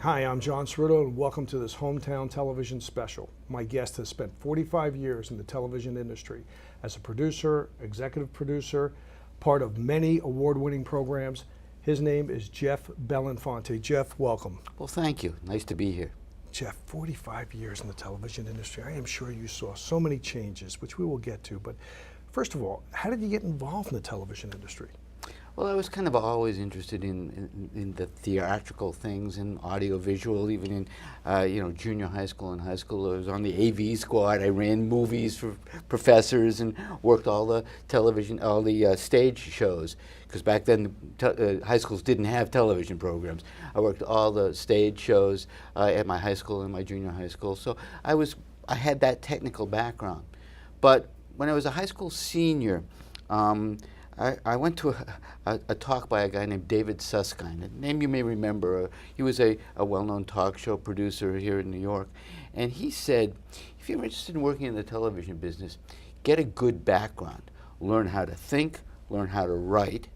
Hi, I'm John Serruto, and welcome to this Hometown Television special. My guest has spent 45 years in the television industry as a producer, executive producer, part of many award-winning programs. His name is Geoff Belinfante. Geoff, welcome. Well, thank you. Nice to be here. Geoff, 45 years in the television industry. I am sure you saw so many changes, which we will get to. But first of all, how did you get involved in the television industry? Well, I was kind of always interested in the theatrical things and audiovisual, even in junior high school and high school. I was on the AV squad. I ran movies for professors and worked all the television, all the stage shows. Because back then, high schools didn't have television programs. I worked all the stage shows at my high school and my junior high school. So I had that technical background. But when I was a high school senior, I went to a talk by a guy named David Susskind, a name you may remember. He was a well-known talk show producer here in New York. And he said, if you're interested in working in the television business, get a good background. Learn how to think, learn how to write,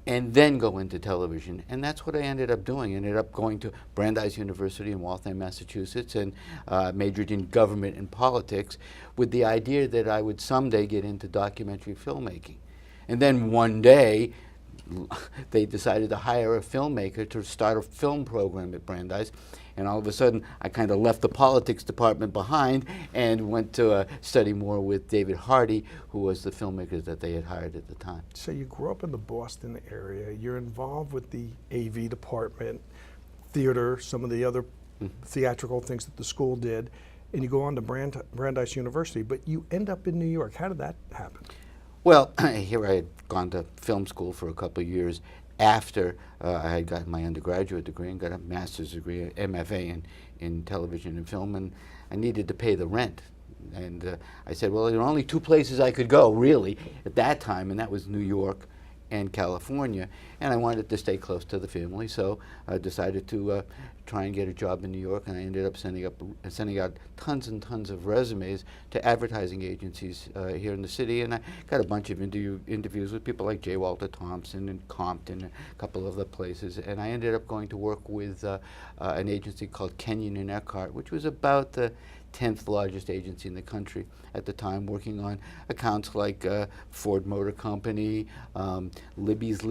and then go into television. And that's what I ended up doing. I ended up going to Brandeis University in Waltham, Massachusetts, and majored in government and politics with the idea that I would someday get into documentary filmmaking. And then one day, they decided to hire a filmmaker to start a film program at Brandeis. And all of a sudden, I kind of left the politics department behind and went to study more with David Hardy, who was the filmmaker that they had hired at the time. So you grew up in the Boston area. You're involved with the AV department, theater, some of the other theatrical things that the school did, and you go on to Brandeis University, but you end up in New York. How did that happen? Well, here I had gone to film school for a couple of years after I had gotten my undergraduate degree and got a master's degree, MFA in television and film, and I needed to pay the rent. And I said, well, there are only two places I could go, really, at that time, and that was New York and California, and I wanted to stay close to the family, so I decided to try and get a job in New York, and I ended up sending out tons and tons of resumes to advertising agencies here in the city, and I got a bunch of interviews with people like J. Walter Thompson and Compton, and a couple of other places, and I ended up going to work with an agency called Kenyon and Eckhart, which was about the 10th largest agency in the country at the time, working on accounts like Ford Motor Company, Libby's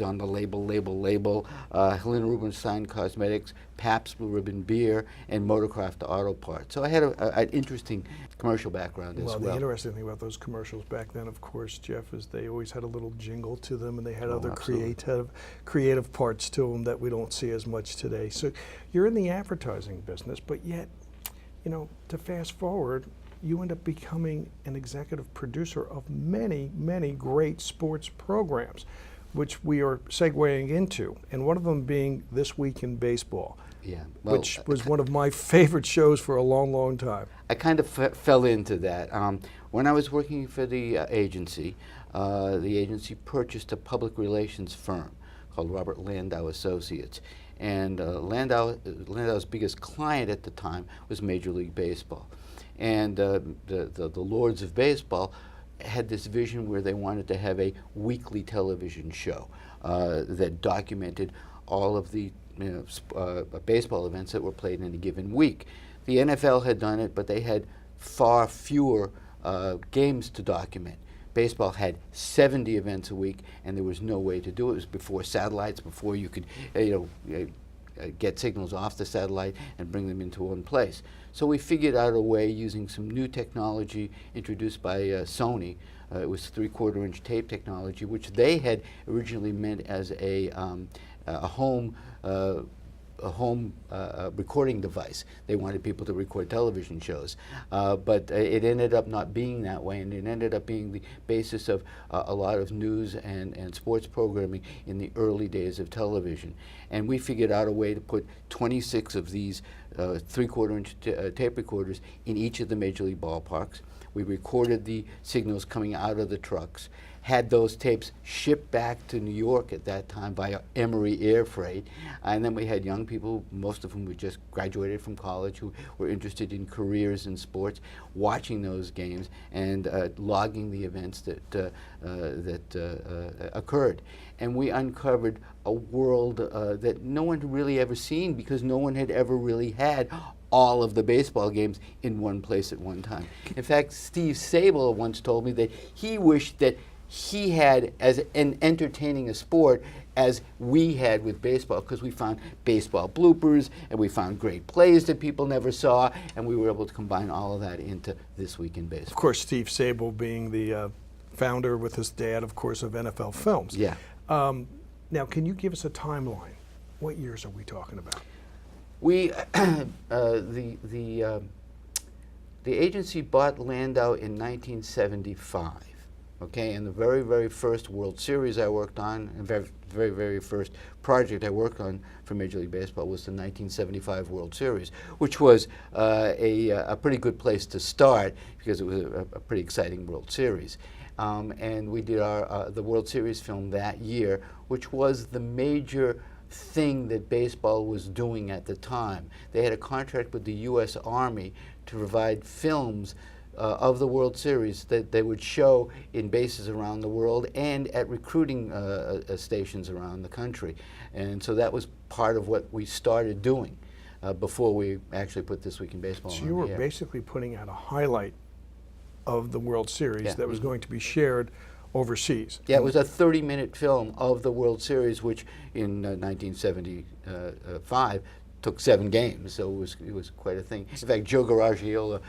on the label, Helena Rubinstein Cosmetics, Pabst Blue Ribbon Beer, and Motorcraft Auto Parts. So I had an interesting commercial background as well. Well, the interesting thing about those commercials back then, of course, Geoff, is they always had a little jingle to them, and they had other creative parts to them that we don't see as much today. So you're in the advertising business, but yet, you know, to fast forward, you end up becoming an executive producer of many, many great sports programs, which we are segueing into, and one of them being This Week in Baseball, which was one of my favorite shows for a long, long time. I kind of fell into that. When I was working for the agency purchased a public relations firm called Robert Landau Associates. And Landau's biggest client at the time was Major League Baseball. And the Lords of Baseball had this vision where they wanted to have a weekly television show that documented all of the baseball events that were played in a given week. The NFL had done it, but they had far fewer games to document. Baseball had 70 events a week, and there was no way to do it. It was before satellites, before you could get signals off the satellite and bring them into one place. So we figured out a way using some new technology introduced by Sony. It was 3/4-inch tape technology, which they had originally meant as a home recording device. They wanted people to record television shows, but it ended up not being that way, and it ended up being the basis of a lot of news and sports programming in the early days of television. And we figured out a way to put 26 of these 3/4-inch tape recorders in each of the major league ballparks. We recorded the signals coming out of the trucks, had those tapes shipped back to New York at that time by Emory Air Freight. And then we had young people, most of whom were just graduated from college, who were interested in careers in sports, watching those games and logging the events that occurred. And we uncovered a world that no one had really ever seen, because no one had ever really had all of the baseball games in one place at one time. In fact, Steve Sable once told me that he wished that he had as entertaining a sport as we had with baseball, because we found baseball bloopers and we found great plays that people never saw, and we were able to combine all of that into This Week in Baseball. Of course, Steve Sable being the founder with his dad, of course, of NFL Films. Yeah. Now, can you give us a timeline? What years are we talking about? We, the agency bought Landau in 1975, okay? And the very, very first World Series I worked on, and very, very first project I worked on for Major League Baseball was the 1975 World Series, which was a pretty good place to start, because it was a pretty exciting World Series. And we did the World Series film that year, which was the major thing that baseball was doing at the time. They had a contract with the U.S. Army to provide films of the World Series that they would show in bases around the world and at recruiting stations around the country. And so that was part of what we started doing before we actually put This Week in Baseball on the air. So you were basically putting out a highlight of the World Series that was going to be shared overseas. Yeah, it was a 30-minute film of the World Series, which in 1975 took 7 games, so it was quite a thing. In fact, Joe Garagiola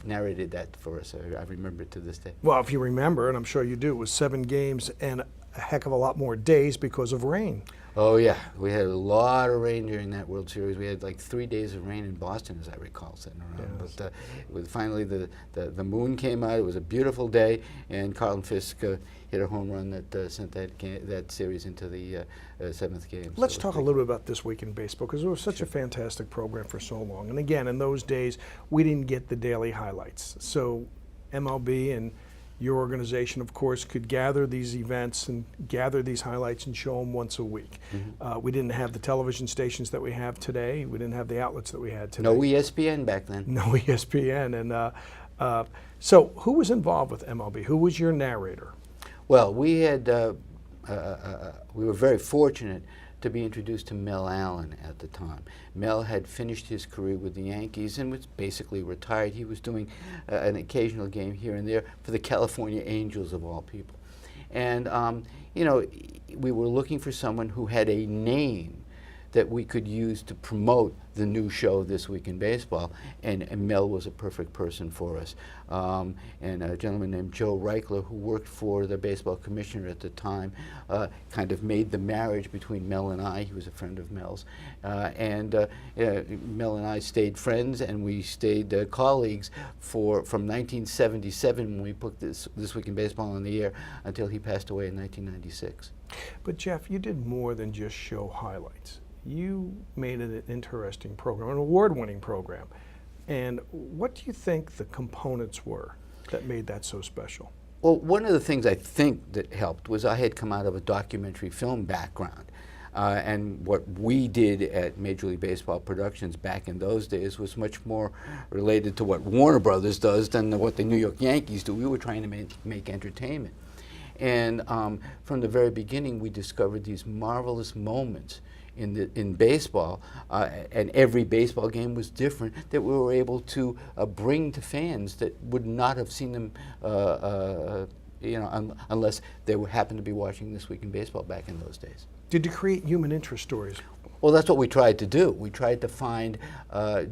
narrated that for us. I remember it to this day. Well, if you remember, and I'm sure you do, it was 7 games and a heck of a lot more days because of rain. Oh yeah, we had a lot of rain during that World Series. We had like 3 days of rain in Boston, as I recall, sitting around. Yes. But finally the moon came out. It was a beautiful day, and Carlton Fisk hit a home run that sent that series into the 7th game. Let's talk a little bit about This Week in Baseball, because it was such a fantastic program for so long. And again, in those days, we didn't get the daily highlights. So MLB and your organization, of course, could gather these events and gather these highlights and show them once a week. Mm-hmm. We didn't have the television stations that we have today. We didn't have the outlets that we had today. No ESPN back then. No ESPN. And so who was involved with MLB? Who was your narrator? Well, we had we were very fortunate to be introduced to Mel Allen at the time. Mel had finished his career with the Yankees and was basically retired. He was doing an occasional game here and there for the California Angels, of all people. And, you know, we were looking for someone who had a name that we could use to promote the new show This Week in Baseball, and Mel was a perfect person for us. And a gentleman named Joe Reichler, who worked for the baseball commissioner at the time, kind of made the marriage between Mel and I. He was a friend of Mel's. Mel and I stayed friends, and we stayed colleagues from 1977, when we put This Week in Baseball on the air, until he passed away in 1996. But Jeff, you did more than just show highlights. You made it an interesting program, an award-winning program. And what do you think the components were that made that so special? Well, one of the things I think that helped was I had come out of a documentary film background. And what we did at Major League Baseball Productions back in those days was much more related to what Warner Brothers does than what the New York Yankees do. We were trying to make entertainment. And from the very beginning, we discovered these marvelous moments in baseball, and every baseball game was different, that we were able to bring to fans that would not have seen them you know, unless they happened to be watching This Week in Baseball back in those days. Did you create human interest stories? Well, that's what we tried to do. We tried to find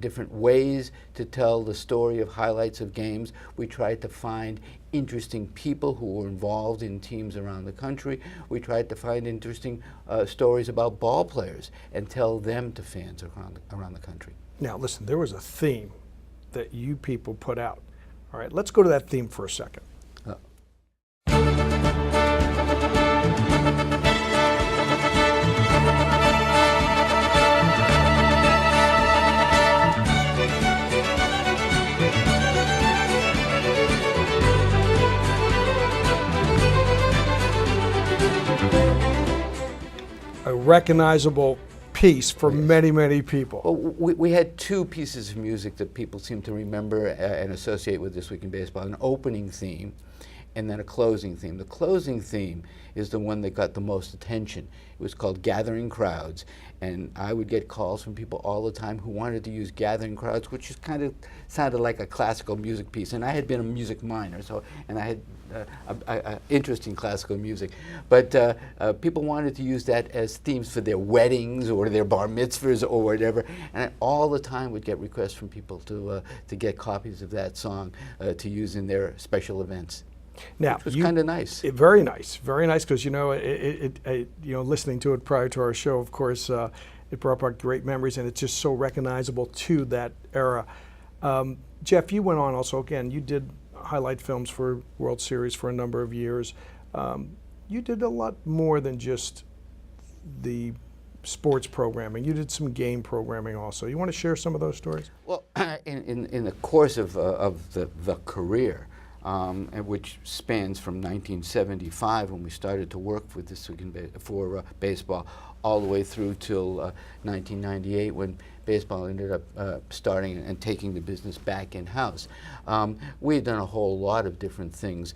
different ways to tell the story of highlights of games. We tried to find interesting people who were involved in teams around the country. We tried to find interesting stories about ball players and tell them to fans around the country. Now, listen, there was a theme that you people put out. All right, let's go to that theme for a second. recognizable piece for many, many people. Well, we had two pieces of music that people seem to remember and associate with This Week in Baseball: an opening theme and then a closing theme. The closing theme is the one that got the most attention. It was called Gathering Crowds, and I would get calls from people all the time who wanted to use Gathering Crowds, which is kind of sounded like a classical music piece. And I had been a music minor, and I had a interest in classical music. But people wanted to use that as themes for their weddings or their bar mitzvahs or whatever. And I all the time would get requests from people to get copies of that song to use in their special events. Now, which was kind of nice. Very nice, because you know, listening to it prior to our show, of course, it brought back great memories, and it's just so recognizable to that era. Geoff, you went on also. Again, you did highlight films for World Series for a number of years. You did a lot more than just the sports programming. You did some game programming also. You want to share some of those stories? Well, in the course of the career, which spans from 1975 when we started to work with This Week in for baseball, all the way through till 1998 when baseball ended up starting and taking the business back in-house. We had done a whole lot of different things,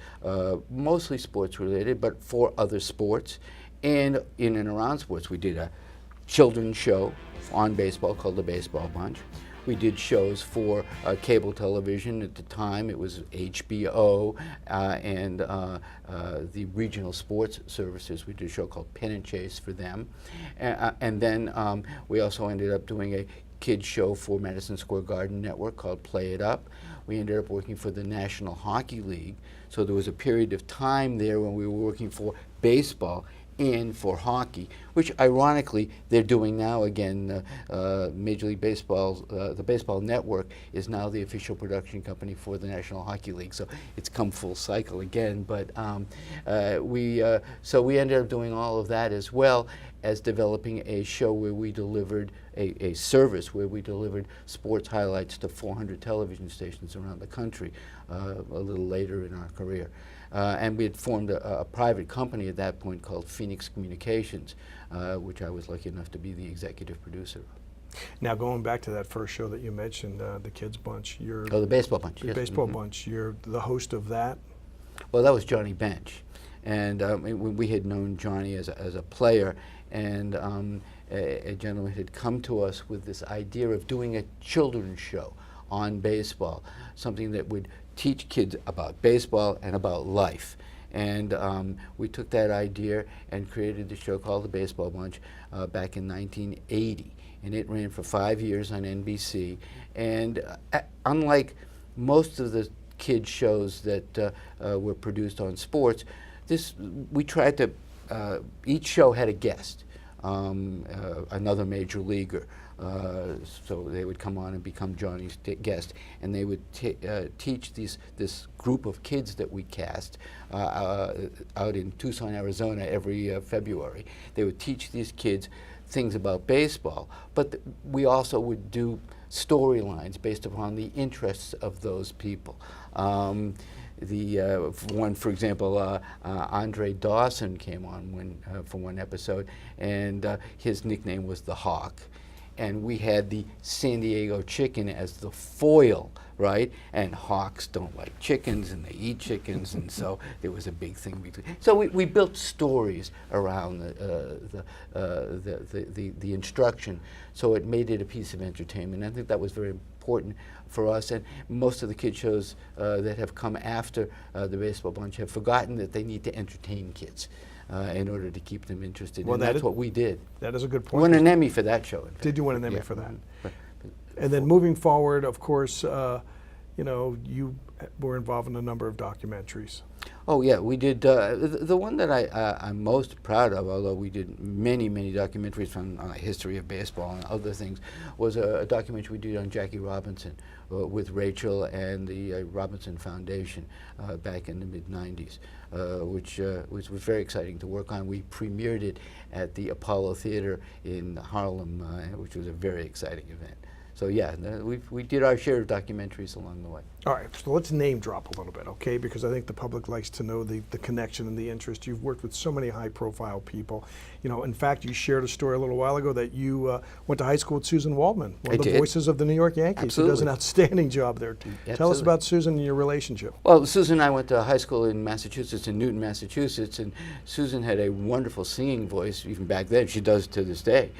mostly sports related, but for other sports. And in and around sports, we did a children's show on baseball called The Baseball Bunch. We did shows for cable television. At the time, it was HBO and the regional sports services. We did a show called Pin and Chase for them. And then we also ended up doing a kids show for Madison Square Garden Network called Play It Up. We ended up working for the National Hockey League. So there was a period of time there when we were working for baseball and for hockey, which ironically they're doing now again. Major League Baseball, the Baseball Network is now the official production company for the National Hockey League, so it's come full cycle again. But so we ended up doing all of that as well as developing a show where we delivered a service where we delivered sports highlights to 400 television stations around the country a little later in our career. And we had formed a private company at that point called Phoenix Communications, which I was lucky enough to be the executive producer of. Now, going back to that first show that you mentioned, the Kids Bunch, the Baseball Bunch. The Yes. Baseball Bunch, you're the host of that? Well, that was Johnny Bench. And we had known Johnny as a player, and a gentleman had come to us with this idea of doing a children's show on baseball, something that would teach kids about baseball and about life. And we took that idea and created the show called The Baseball Bunch back in 1980. And it ran for 5 years on NBC. And unlike most of the kids shows that were produced on sports, we tried to, each show had a guest, another major leaguer. So they would come on and become Johnny's guest, and they would teach this group of kids that we cast out in Tucson, Arizona every February. They would teach these kids things about baseball, but we also would do storylines based upon the interests of those people. For example, Andre Dawson came on for one episode, and his nickname was the Hawk. And we had the San Diego chicken as the foil, right? And hawks don't like chickens, and they eat chickens, and so it was a big thing between. So we built stories around the instruction, so it made it a piece of entertainment. I think that was very important for us, and most of the kid shows that have come after the Baseball Bunch have forgotten that they need to entertain kids. In order to keep them interested. Well, and that's what we did. That is a good point. We won an Emmy for that show. Did you win an Emmy for that? And then moving forward, of course, you were involved in a number of documentaries. Oh yeah, we did. The one that I'm most proud of, although we did many documentaries on the history of baseball and other things, was a documentary we did on Jackie Robinson with Rachel and the Robinson Foundation back in the mid-'90s, which was very exciting to work on. We premiered it at the Apollo Theater in Harlem, which was a very exciting event. So yeah, we did our share of documentaries along the way. All right, so let's name drop a little bit, okay? Because I think the public likes to know the connection and the interest. You've worked with so many high-profile people. You know, in fact, you shared a story a little while ago that you went to high school with Susan Waldman, one of the voices of the New York Yankees, Absolutely. who does an outstanding job there. Tell us about Susan and your relationship. Well, Susan and I went to high school in Massachusetts, in Newton, Massachusetts, and Susan had a wonderful singing voice, even back then. She does to this day.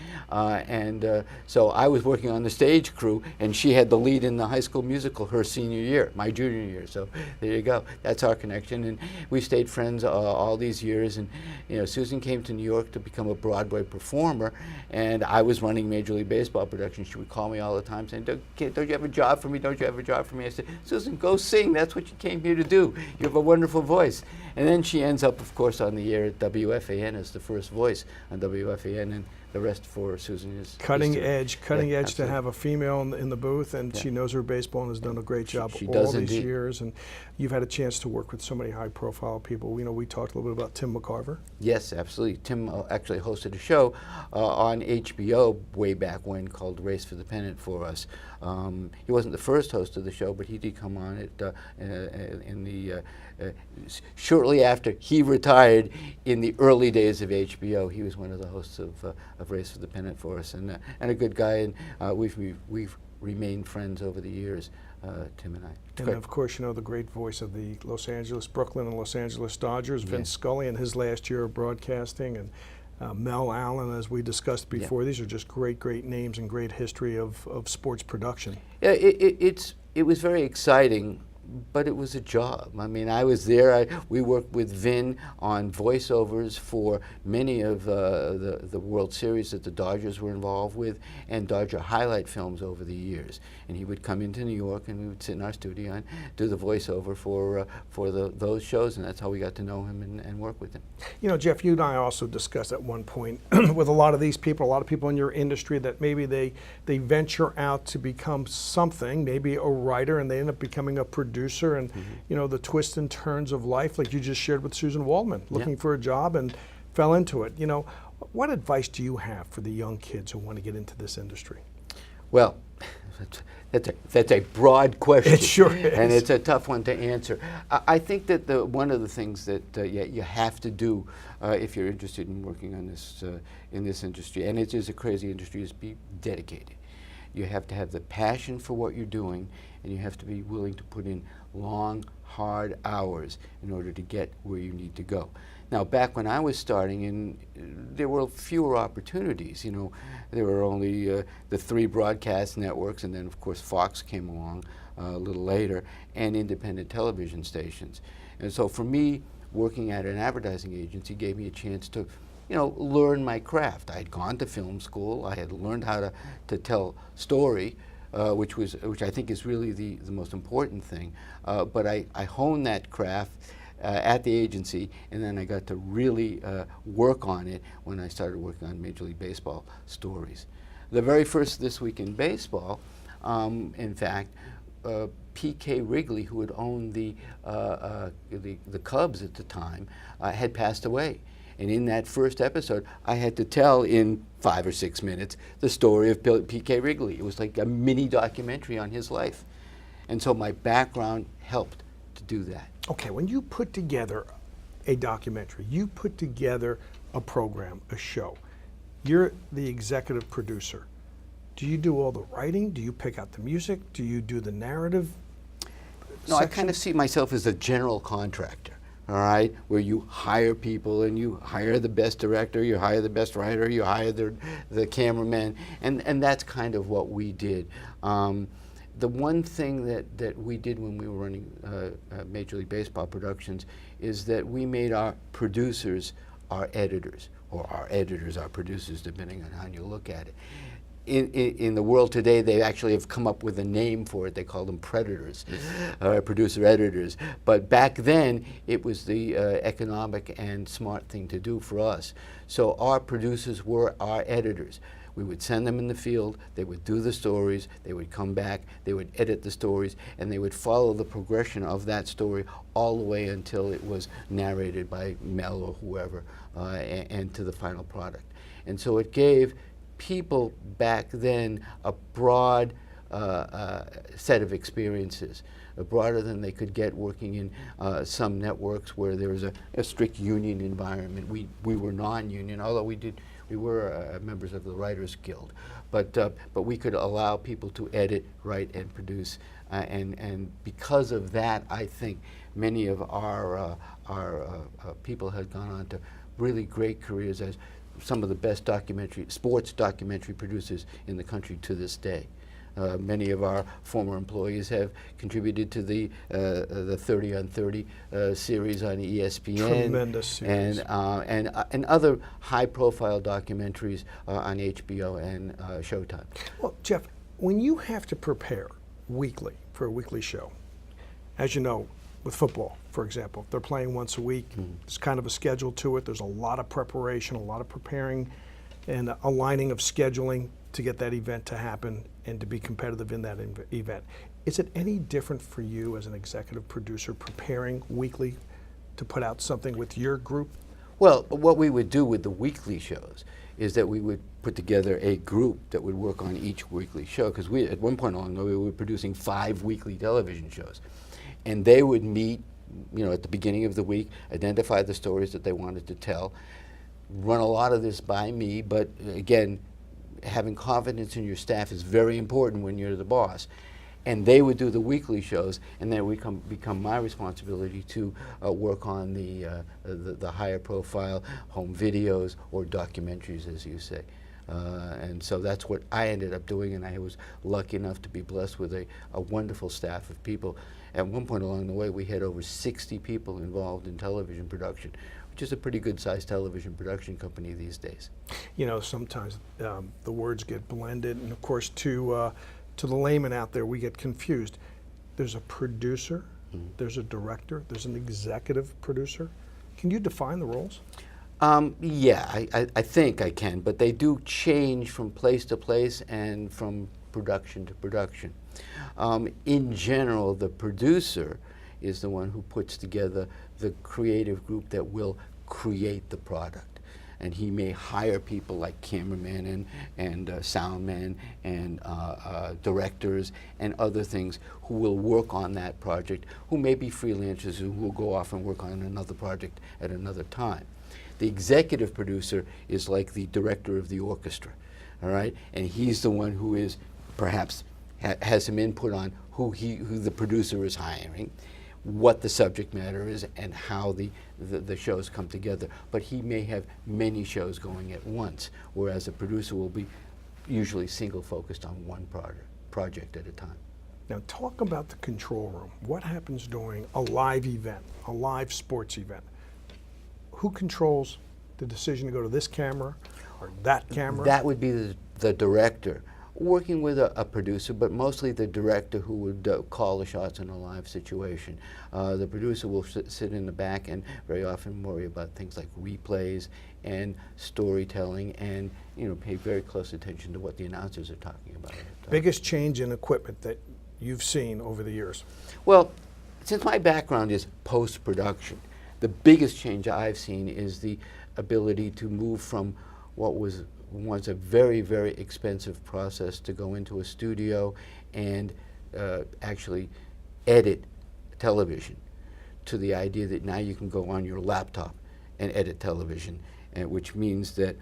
So I was working on the stage crew, and she had the lead in the high school musical her senior year, my junior year. So there you go. That's our connection, and we stayed friends all these years. And you know, Susan came to New York to become a Broadway performer, and I was running Major League Baseball production. She would call me all the time saying, don't you have a job for me? Don't you have a job for me? I said, Susan, go sing. That's what you came here to do. You have a wonderful voice. And then she ends up, of course, on the air at WFAN as the first voice on WFAN, and the rest for Susan is cutting edge to absolutely. have a female in the booth, and she knows her baseball and has done a great job She all does these indeed. years. And you've had a chance to work with so many high-profile people. You know, we talked a little bit about Tim Mccarver. Yes, absolutely. Tim actually hosted a show on HBO way back when called Race for the Pennant for us. He wasn't the first host of the show, but he did come on it shortly after he retired in the early days of HBO. He was one of the hosts of Race for the Pennant for us, and a good guy, and we've remained friends over the years, Tim and I. And of course, you know, the great voice of the Brooklyn and Los Angeles Dodgers, Vince Scully, in his last year of broadcasting, and Mel Allen, as we discussed before. These are just great names and great history of sports production. Yeah, it was very exciting, but it was a job. I mean, I was there. We worked with Vin on voiceovers for many of the World Series that the Dodgers were involved with, and Dodger highlight films over the years. And he would come into New York, and we would sit in our studio and do the voiceover for those shows, and that's how we got to know him and work with him. You know, Jeff, you and I also discussed at one point with a lot of these people, a lot of people in your industry, that maybe they venture out to become something, maybe a writer, and they end up becoming a producer, and you know, the twists and turns of life, like you just shared with Susan Waldman, looking for a job and fell into it. You know, what advice do you have for the young kids who want to get into this industry? Well, that's a broad question. It sure is. And it's a tough one to answer. I think that one of the things that you have to do if you're interested in working on this in this industry, and it is a crazy industry, is be dedicated. You have to have the passion for what you're doing, and you have to be willing to put in long, hard hours in order to get where you need to go. Now, back when I was starting, there were fewer opportunities. You know, there were only the 3 broadcast networks, and then, of course, Fox came along a little later, and independent television stations. And so for me, working at an advertising agency gave me a chance to, you know, learn my craft. I had gone to film school. I had learned how to tell story, which I think is really the most important thing. But I honed that craft at the agency, and then I got to really work on it when I started working on Major League Baseball stories. The very first This Week in Baseball, in fact, P.K. Wrigley, who had owned the Cubs at the time, had passed away. And in that first episode, I had to tell in 5 or 6 minutes the story of P.K. Wrigley. It was like a mini documentary on his life. And so my background helped to do that. Okay, when you put together a documentary, you put together a program, a show, you're the executive producer. Do you do all the writing? Do you pick out the music? Do you do the narrative? No, I kind of see myself as a general contractor, all right, where you hire people and you hire the best director, you hire the best writer, you hire the cameraman, and that's kind of what we did. The one thing that we did when we were running Major League Baseball productions is that we made our producers our editors, or our editors our producers, depending on how you look at it. In the world today, they actually have come up with a name for it. They call them predators, producer editors. But back then, it was the economic and smart thing to do for us. So our producers were our editors. We would send them in the field, they would do the stories, they would come back, they would edit the stories, and they would follow the progression of that story all the way until it was narrated by Mel or whoever, and to the final product. And so it gave people back then a broad set of experiences. broader than they could get working in some networks where there was a strict union environment. We were non-union, although we were members of the Writers Guild, but we could allow people to edit, write, and produce, and because of that, I think many of our people had gone on to really great careers as some of the best sports documentary producers in the country to this day. Many of our former employees have contributed to the 30 on 30 series on ESPN. Tremendous series. And other high-profile documentaries on HBO and Showtime. Well, Geoff, when you have to prepare weekly for a weekly show, as you know, with football, for example, if they're playing once a week, there's kind of a schedule to it. There's a lot of preparation, a lot of preparing, and aligning of scheduling to get that event to happen and to be competitive in that event. Is it any different for you as an executive producer preparing weekly to put out something with your group? Well, what we would do with the weekly shows is that we would put together a group that would work on each weekly show, because we, at one point along the way, we were producing 5 weekly television shows. And they would meet, at the beginning of the week, identify the stories that they wanted to tell, run a lot of this by me, but again, having confidence in your staff is very important when you're the boss. And they would do the weekly shows, and then it would become my responsibility to work on the higher profile home videos or documentaries, as you say. And so that's what I ended up doing, and I was lucky enough to be blessed with a wonderful staff of people. At one point along the way, we had over 60 people involved in television production, which is a pretty good-sized television production company these days. Sometimes the words get blended, and of course, to the layman out there, we get confused. There's a producer, there's a director, there's an executive producer. Can you define the roles? Yeah, I think I can, but they do change from place to place and from production to production. In general, the producer is the one who puts together the creative group that will create the product. And he may hire people like cameramen and soundmen and directors and other things who will work on that project, who may be freelancers who will go off and work on another project at another time. The executive producer is like the director of the orchestra, all right? And he's the one who is perhaps has some input on who the producer is hiring, what the subject matter is, and how the shows come together. But he may have many shows going at once, whereas a producer will be usually single focused on one project at a time. Now talk about the control room. What happens during a live event, a live sports event? Who controls the decision to go to this camera or that camera? That would be the director, working with a producer, but mostly the director who would call the shots in a live situation. The producer will sit in the back and very often worry about things like replays and storytelling, and pay very close attention to what the announcers are talking about. Biggest change in equipment that you've seen over the years? Well, since my background is post-production, the biggest change I've seen is the ability to move from what was once a very, very expensive process to go into a studio and actually edit television, to the idea that now you can go on your laptop and edit television, which means that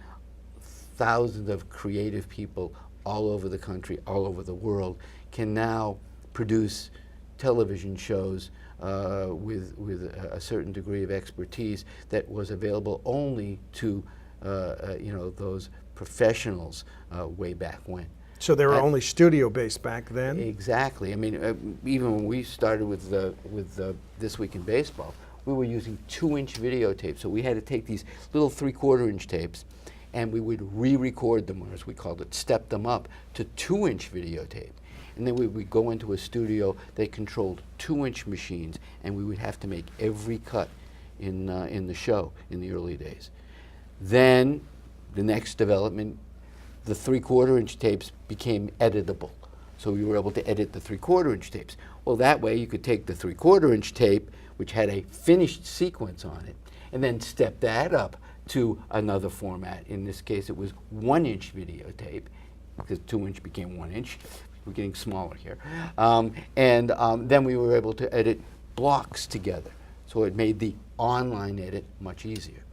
thousands of creative people all over the country, all over the world, can now produce television shows with a certain degree of expertise that was available only to those professionals way back when. So they were only studio-based back then? Exactly. I mean, even when we started with This Week in Baseball, we were using 2-inch videotapes. So we had to take these little 3/4-inch tapes, and we would re-record them, or as we called it, step them up to 2-inch videotape. And then we would go into a studio that controlled 2-inch machines, and we would have to make every cut in the show in the early days. Then the next development, the 3/4-inch tapes became editable. So we were able to edit the 3/4-inch tapes. Well, that way you could take the 3/4-inch tape, which had a finished sequence on it, and then step that up to another format. In this case, it was 1-inch videotape, because 2-inch became 1-inch. We're getting smaller here. Then we were able to edit blocks together. So it made the online edit much easier.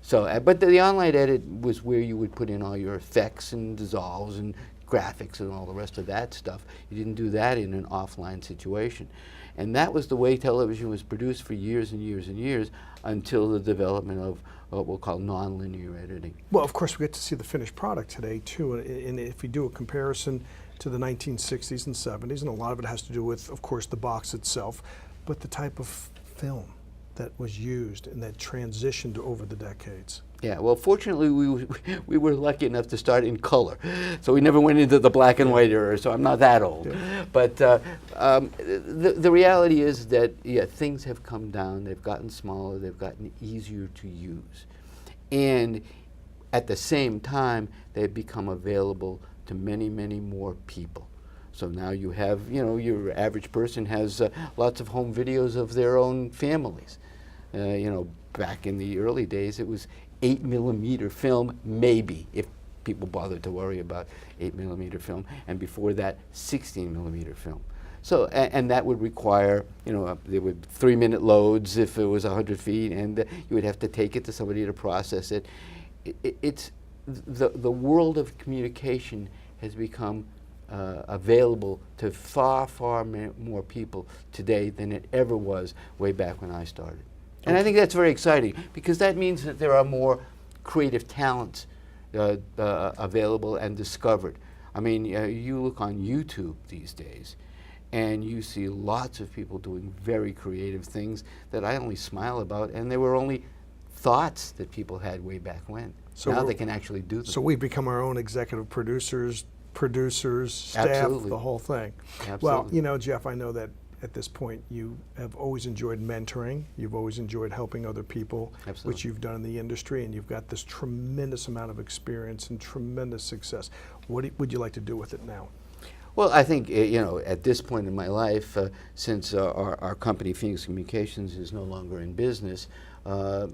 So, but the online edit was where you would put in all your effects and dissolves and graphics and all the rest of that stuff. You didn't do that in an offline situation. And that was the way television was produced for years and years and years until the development of what we'll call nonlinear editing. Well, of course, we get to see the finished product today, too. And if you do a comparison to the 1960s and 70s, and a lot of it has to do with, of course, the box itself, but the type of film that was used and that transitioned over the decades. Yeah, well, fortunately, we were lucky enough to start in color, so we never went into the black and white era, so I'm not that old. Yeah. But the reality is that, yeah, things have come down, they've gotten smaller, they've gotten easier to use. And at the same time, they've become available to many, many more people. So now you have, you know, your average person has lots of home videos of their own families. You know, back in the early days, it was 8mm film, maybe, if people bothered to worry about 8mm film, and before that, 16mm film. So, and that would require, you know, there would 3-minute loads if it was 100 feet, and you would have to take it to somebody to process it. It's the world of communication has become available to far, far more people today than it ever was way back when I started. And I think that's very exciting because that means that there are more creative talents available and discovered. I mean, you look on YouTube these days and you see lots of people doing very creative things that I only smile about, and they were only thoughts that people had way back when. So now they can actually do them. So we've become our own executive producers, staff, Absolutely. The whole thing. Absolutely. Well, you know, Geoff, I know that at this point you have always enjoyed mentoring, you've always enjoyed helping other people, Absolutely. which you've done in the industry, and you've got this tremendous amount of experience and tremendous success. What would you like to do with it now? Well, I think, you know, at this point in my life, since our company, Phoenix Communications, is no longer in business,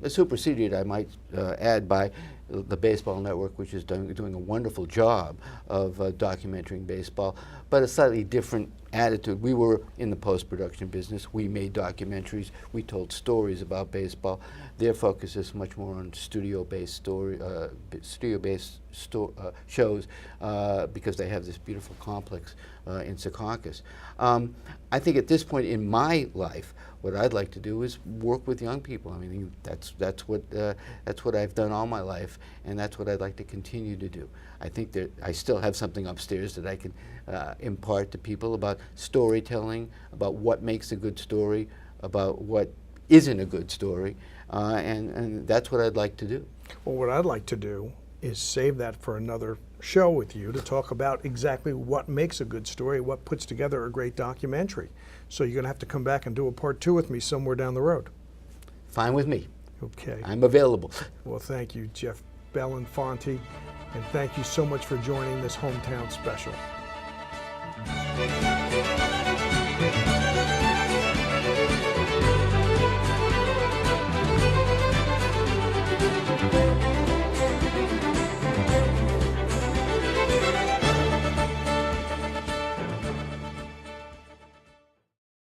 superseded, I might add, by the Baseball Network, which is doing a wonderful job of documenting baseball, but a slightly different attitude. We were in the post-production business. We made documentaries. We told stories about baseball. Their focus is much more on studio-based shows because they have this beautiful complex in Secaucus. I think at this point in my life, what I'd like to do is work with young people. I mean, that's what I've done all my life, and that's what I'd like to continue to do. I think that I still have something upstairs that I can impart to people about storytelling, about what makes a good story, about what isn't a good story, and that's what I'd like to do. Well, what I'd like to do is save that for another show with you to talk about exactly what makes a good story, what puts together a great documentary. So you're going to have to come back and do a part 2 with me somewhere down the road. Fine with me. Okay. I'm available. Well, thank you, Geoff Belinfante, and thank you so much for joining this hometown special.